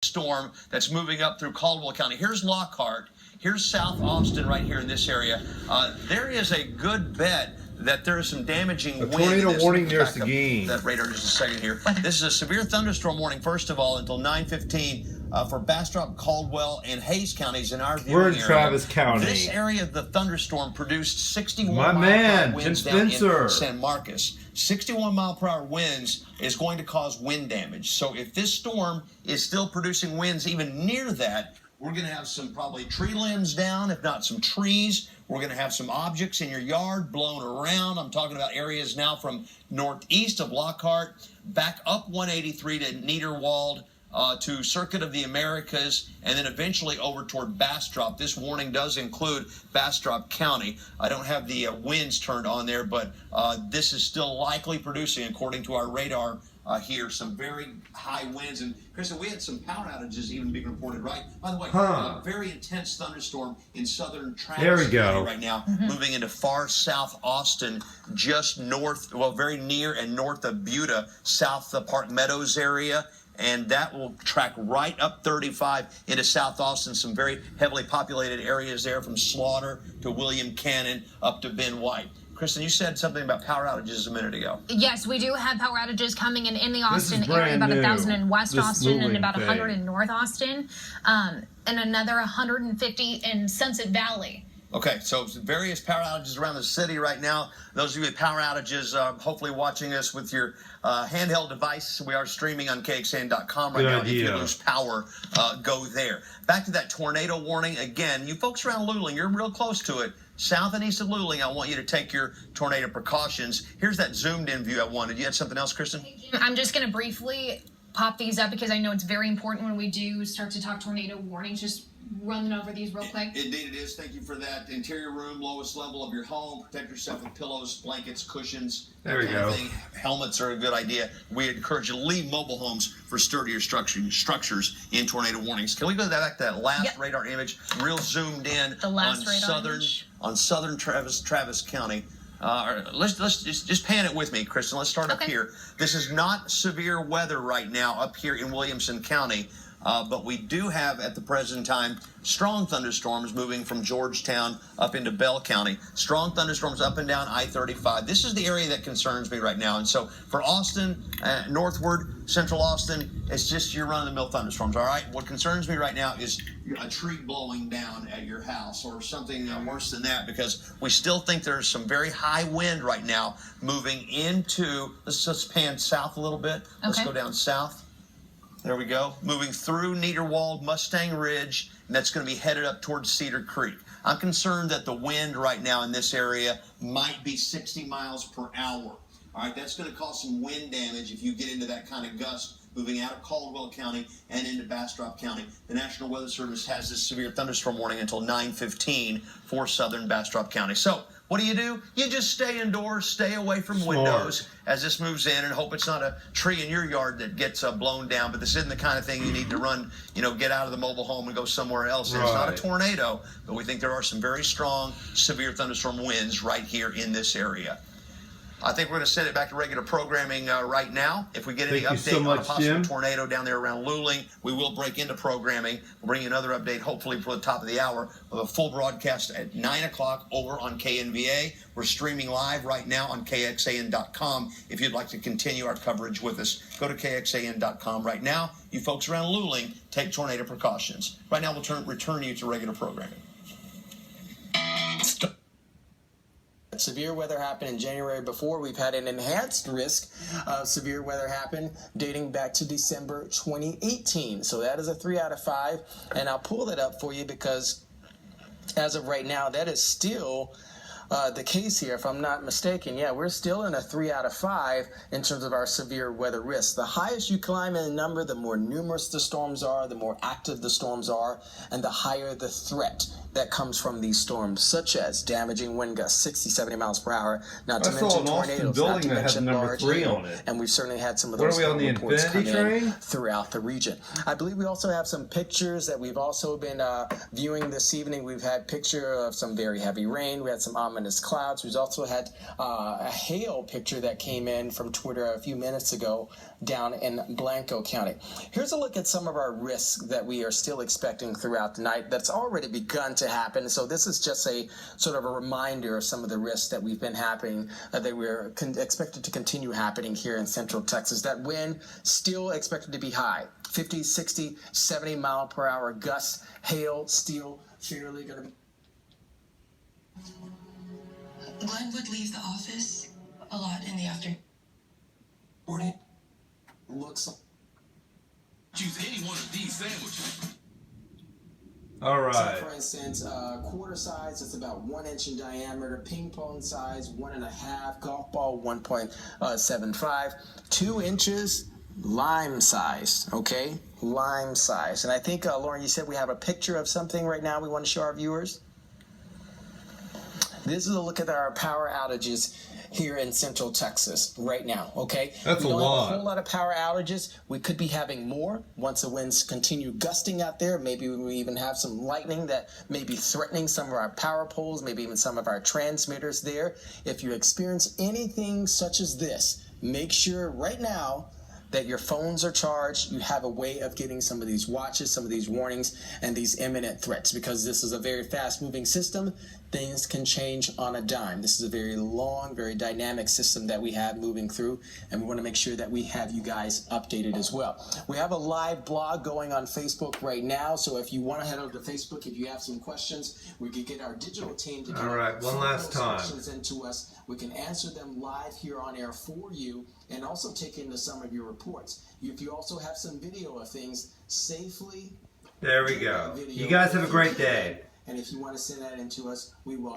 storm that's moving up through Caldwell County. Here's Lockhart. Here's South Austin right here in this area. There is a good bet that there is some damaging wind. Tornado warning near Seguin. That radar just a second here. This is a severe thunderstorm warning, first of all, until 9:15 for Bastrop, Caldwell, and Hayes counties in our viewing We're in area. Travis County. This area of the thunderstorm produced 61 My mile man, per hour winds Jim down Spencer. in San Marcos. 61 mile per hour winds is going to cause wind damage. So if this storm is still producing winds even near that, we're going to have some probably tree limbs down, if not some trees. We're going to have some objects in your yard blown around. I'm talking about areas now from northeast of Lockhart, back up 183 to Niederwald, to Circuit of the Americas, and then eventually over toward Bastrop. This warning does include Bastrop County. I don't have the winds turned on there, but this is still likely producing, according to our radar here, some very high winds. And Kristen, we had some power outages even being reported, right? By the way, a very intense thunderstorm in southern Travis County right now, moving into far south Austin, just north, well, very near and north of Buda, south the Park Meadows area. And that will track right up 35 into South Austin, some very heavily populated areas there from Slaughter to William Cannon up to Ben White. Kristen, you said something about power outages a minute ago. Yes, we do have power outages coming in the Austin area, about 1,000 in West Austin and about 100 in North Austin, and another 150 in Sunset Valley. Okay, so various power outages around the city right now. Those of you with power outages, hopefully watching us with your handheld device. We are streaming on KXAN.com right now. If you lose power, go there. Back to that tornado warning. Again, you folks around Luling, you're real close to it. South and east of Luling, I want you to take your tornado precautions. Here's that zoomed-in view I wanted. You had something else, Kristen? Hey, Jim, I'm just going to briefly pop these up because I know it's very important when we do start to talk tornado warnings. Just running over these real quick. Indeed it is. Thank you for that. Interior room, lowest level of your home. Protect yourself with pillows, blankets, cushions. There we go. Helmets are a good idea. We encourage you to leave mobile homes for sturdier structures in tornado warnings. Can we go back to that last radar image, real zoomed in on southern Travis County? Let's just pan it with me, Kristen. Let's start up here. This is not severe weather right now up here in Williamson County. But we do have, at the present time, strong thunderstorms moving from Georgetown up into Bell County. Strong thunderstorms up and down I-35. This is the area that concerns me right now. And so for Austin, northward, central Austin, it's just your run-of-the-mill thunderstorms, all right? What concerns me right now is a tree blowing down at your house or something worse than that, because we still think there's some very high wind right now moving into, let's just pan south a little bit. Let's go down south. There we go. Moving through Niederwald, Mustang Ridge, and that's going to be headed up towards Cedar Creek. I'm concerned that the wind right now in this area might be 60 miles per hour. All right, that's going to cause some wind damage if you get into that kind of gust moving out of Caldwell County and into Bastrop County. The National Weather Service has this severe thunderstorm warning until 9:15 for southern Bastrop County. So what do? You just stay indoors, stay away from windows as this moves in, and hope it's not a tree in your yard that gets blown down. But this isn't the kind of thing you need to run, get out of the mobile home and go somewhere else. It's not a tornado, but we think there are some very strong, severe thunderstorm winds right here in this area. I think we're going to send it back to regular programming right now. If we get any update on a possible tornado down there around Luling, we will break into programming. We'll bring you another update, hopefully for the top of the hour, with a full broadcast at 9 o'clock over on KNVA. We're streaming live right now on KXAN.com. If you'd like to continue our coverage with us, go to KXAN.com right now. You folks around Luling, take tornado precautions. Right now, we'll return you to regular programming. Severe weather happened in January before. We've had an enhanced risk of severe weather happen dating back to December 2018. So that is a 3 out of 5. And I'll pull that up for you because as of right now, that is still the case here, if I'm not mistaken. Yeah, we're still in a 3 out of 5 in terms of our severe weather risk. The highest you climb in the number, the more numerous the storms are, the more active the storms are, and the higher the threat that comes from these storms, such as damaging wind gusts 60, 70 miles per hour, not to mention tornadoes, not to mention large hail, and we've certainly had some of those reports come in throughout the region. I believe we also have some pictures that we've also been viewing this evening. We've had picture of some very heavy rain. We had some ominous clouds. We've also had a hail picture that came in from Twitter a few minutes ago down in Blanco County. Here's a look at some of our risks that we are still expecting throughout the night that's already begun to happen. So this is just a sort of a reminder of some of the risks that we've been happening, that we're expected to continue happening here in Central Texas. That wind still expected to be high. 50, 60, 70 mile per hour gusts, hail, still fairly going to be. Glenn would leave the office a lot in the afternoon. Morning. Looks like. Choose any one of these sandwiches. All right. So for instance, quarter size, it's about 1 inch in diameter. Ping pong size, 1.5. Golf ball, 1.75. 2 inches, lime size. Okay, lime size. And I think, Lauren, you said we have a picture of something right now we want to show our viewers. This is a look at our power outages here in Central Texas right now, okay? That's we a don't lot. have a whole lot of power outages. We could be having more once the winds continue gusting out there. Maybe we even have some lightning that may be threatening some of our power poles, maybe even some of our transmitters there. If you experience anything such as this, make sure right now that your phones are charged. You have a way of getting some of these watches, some of these warnings, and these imminent threats, because this is a very fast-moving system. Things can change on a dime. This is a very long, very dynamic system that we have moving through, and we want to make sure that we have you guys updated as well. We have a live blog going on Facebook right now, so if you want to head over to Facebook, if you have some questions, we could get our digital team to All right, one last time. questions into us. We can answer them live here on air for you, and also take into some of your reports. If you also have some video of things, safely. There we go. You guys have a great day. And if you want to send that in to us, we will.